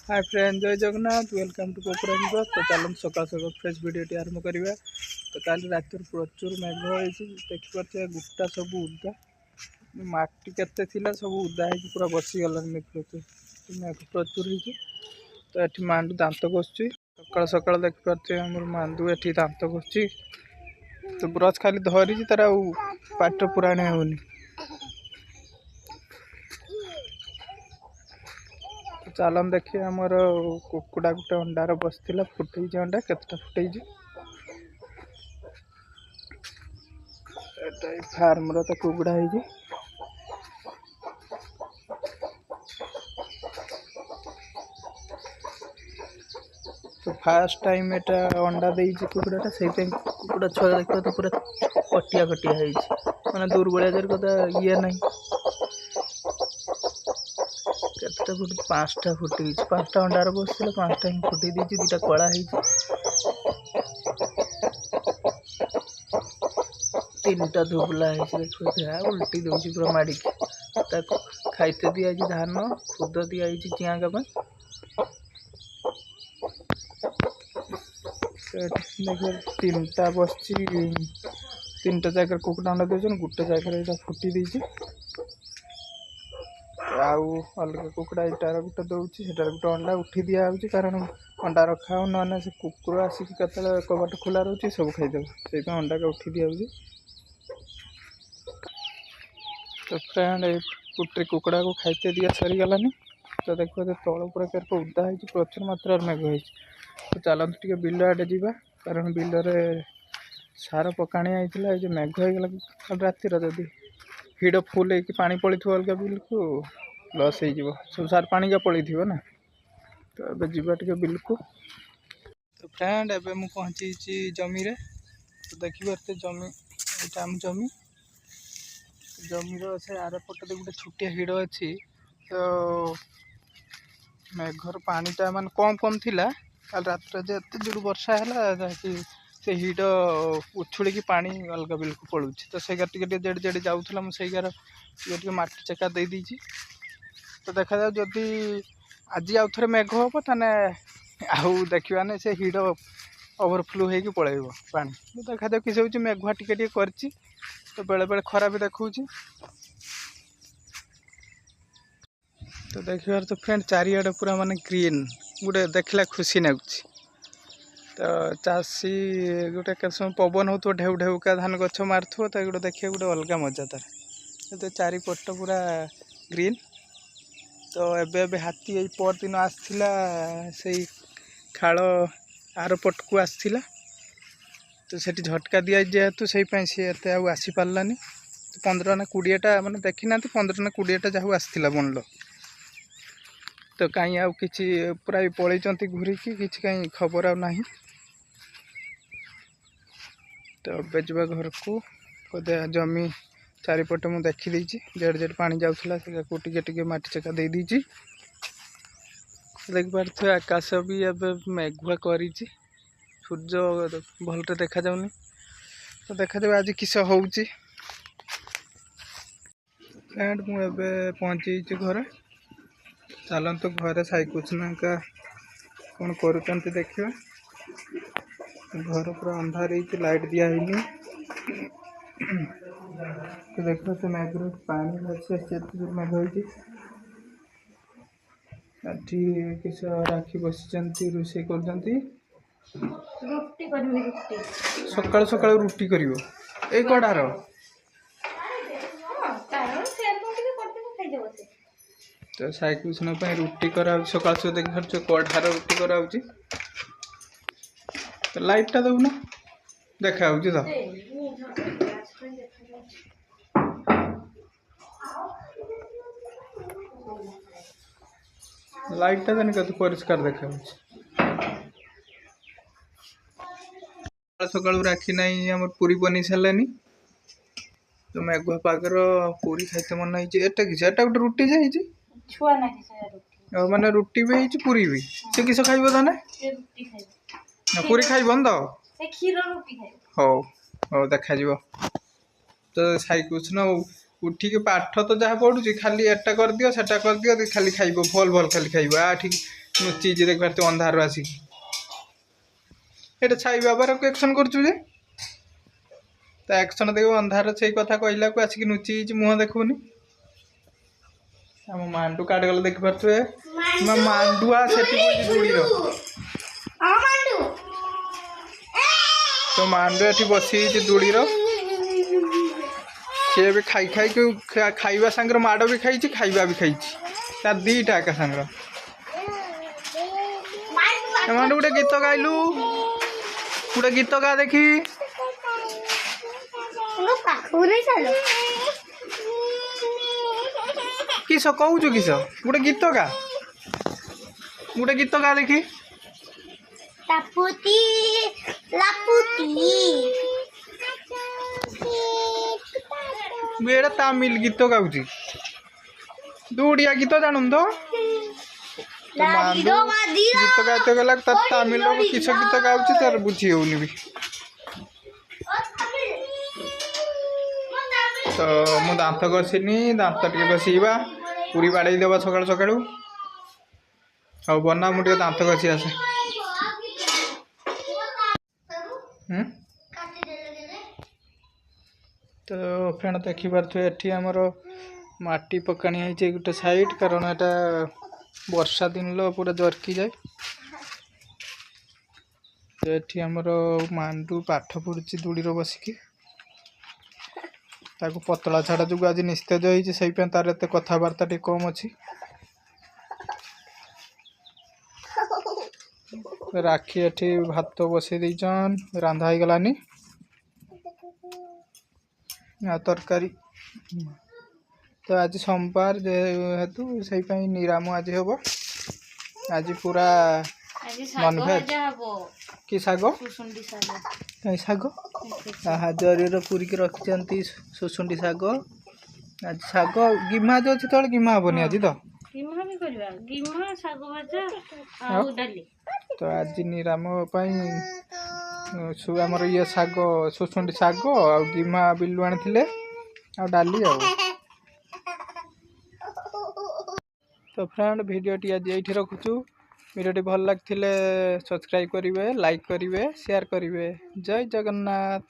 Hi friend, जय Jagannath, welcome to कोपुरा blog. तो चलो सकाल सकाल फ्रेश वीडियो आरंभ करवा। तो काली रात प्रचुर मेघ होती देखिपे गुटा सब उदा मटी के सब उदा हो पूरा बसीगला देखिए मेघ प्रचुर हो। तो ये मांडू दांत घषुची सकाल सकाल देखिपे आम मांडू ये दांत घषुची। तो ब्रश खाली धरी तार पाट पुराण होनी। चलन देखिए आमर कुकुड़ा गोटे अंडार बसला फुटे अंडा केतटा फुटे फार्म तो कुकुड़ा है। तो फास्ट टाइम एटा अंडा देजी कुकुड़ाटा से कुकुड़ा छुआ देखिए तो पूरा कटिया कटिया मैंने दुर्बलिया कदा ये ना पाँचटा फुटी पाँचटा अंडार बसला पाँचटा ही फुटे दीजिए दुटा कला तीन टा धुबला देखिए उल्टी दूसरी पूरा माड़ी खाइते दिखाई धान खुद दिखाई चिआँ देखिए तीन टा बस तीन टा जगह कुकुड़ा अंडा दे गोटे जगह फुटी देती आउ अलग कुकुड़ा इटार गोटे दूसरी से गोटे अंडा उठी दिखाई कारण अंडा रखा हो ना से कुकुर आसिक कबाट खोला रोचे सब खाईदेव से अंडा का उठी दिखाई। तो फ्रेंड पुट्री कुकुड़ा को खाइते दिया सरीगलानी। तो देखो तल प्रकार उदा हो प्रचुर मात्रा मेघ हो। तो चलते टे बिल आड़े जा कारण बिलरे सार पकाणी आई जो मेघ होगला कल रातिर जदि हिड़ फुल हो पानी पड़ी अलग बिल को लस हो सब सार पानी का पड़ी थी ना। तो ये जावा टे बिल को। तो फ्रेंड एबे मु पहुँची जमी रे। तो देखिए जमी यहाँ आम जमी जमीर से आर पटे गोटे छुटिया हिड़ अच्छी। तो मेघर पानीटा मान कम कम थिला कल रात एत जोर वर्षा है से हिड़ उछुड़ी पानी अलग बिल्कुल पड़ू। तो से जेड़े जेड़े जाऊला मुझे माटी चेका दे दीची। तो देखा जाओ जदि आज आउ थे मेघ हम ताने आउ देखा नहीं से हिड़ ओवरफ्लो हो पलैब पानी। तो देखा जाओ किस हो मेघुआ टिके कर। तो बेले बेले खरा भी देखा। तो देखिए तो फ्रेंड चारिआडे पूरा माने ग्रीन गोटे देखला खुशी लगुच। तो चाषी गोटे के समय पवन हो ढेउ ढेउ का धान गछ मारुव तो गोटे देखिए गोटे अलग मजा तार। तो चारिपट पूरा ग्रीन। तो एबे हाथी यही पर दिन आसला से खाल आर पट को आसला। तो सेठी झटका दिया जेहेतु से एत आसी पारानी। तो 15 ना 20टा मैंने देखी ना 15 ना 20टा जहाँ आसला बनल। तो कहीं आउ कि पूरा पलैंती घूरिकी कि कहीं खबर आ ना। तो ए जा घर को जमी चारिपटे मुझे देखी जेड जेड पानी जाऊला टे माटी चेका दे दीची। देखिपे आकाश भी एवं मेघुआ कर सूर्य भलटे देखा जाऊनी। तो देखा जाए आज किस हो फ्रेंड मुझे पहुँची घरे। चलते घरे साइकुचना का कौन कर देखिए। घर पूरा अंधार लाइट दिया है। तो देखो तो मेघ पानी मेघ हो किस राखी बसी रोषे कर सकाल सकाल रुटी कर कड़ार। तो साइकुचना रुटी करा सकाल सकाल देखिए कड़ार रुटी करा। तो लाइटा दौना देखा तो लाइटा देने कत परिष्कार देखा सकाल राखी नाई आम पूरी बनी सारे। तो मेघुआ पागर पूरी खाइते मन है गोटे रुटी जाइए माने रुटी भी है पूरी भी से किस खाइब ताने पूरी खाइबन तो हौ हौ देखा। तो साइकुचना उठिक पाठ तो जहाँ पढ़ुची खाली एटा कर दियो सेटा कर दियो खाली खाइब भल भल खाली खाइब आ ठीक नुची देख पारे अंधार आसिक ये छाई बाबार एक्शन करुचे तो एक्शन देख अंधार से कथा कहला को आसिक नुची मुह देखुनि आम मांडू काट गला देख पारे मांडुआ से दूड़ी तो मांडू ये बसी दूड़ी सी भी खाई खाई खाइबा सांगर माड़ भी खाई खाइबा भी खाई तार दीटा एका सांगर मांडू गोटे गीत गाइलु गोटे गीत गा देखी किस कहूँ किस गोटे गीत गा गोटे गीत गा देखी लापुती लापुती मेरा तामिल गीत गाउची दूडिया गीत जानून तो गीत गाते गला तामिल किस गीत गाउची तार बुझी होनी भी तो मु दांत घसीनी दांत टे घसीबा पूरी बाड़े देवा सकाळु सकाळु आ बना मुझे दांत घसी आसे तो फ्रेंड देखी पारे ये आमर माटी पकाणी है गोटे साइड कारण यहाँ वर्षा दिन पूरा जरकी जाए तो ये आमर मांडू पाठ पढ़ुची दूड़ी बसिकी ताको पतला छाड़ा जो आज निस्तेज होती तार एत कथबार्ता टी कम अच्छी राखी एठी भात बसई देचन रांधा हो गलानी तरकारी तो आज सोमवार जेहेतु से निराम आज हम आज पूरा नॉनभेज कि साग कहीं साग जरी पूरी रखी सुसुंडी साग आज साग गिमा जो अच्छी तो गिमा हेनी आज तो तो आज निराम आमर ये साग सुसुंडी साग आ गिमा बिलु आनी आ डाली आ तो फ्रेंड भिडियोटी आज ये रखुचु भिडियोटी भल लगे सब्सक्राइब करेंगे लाइक करेंगे शेयर करेंगे जय जगन्नाथ।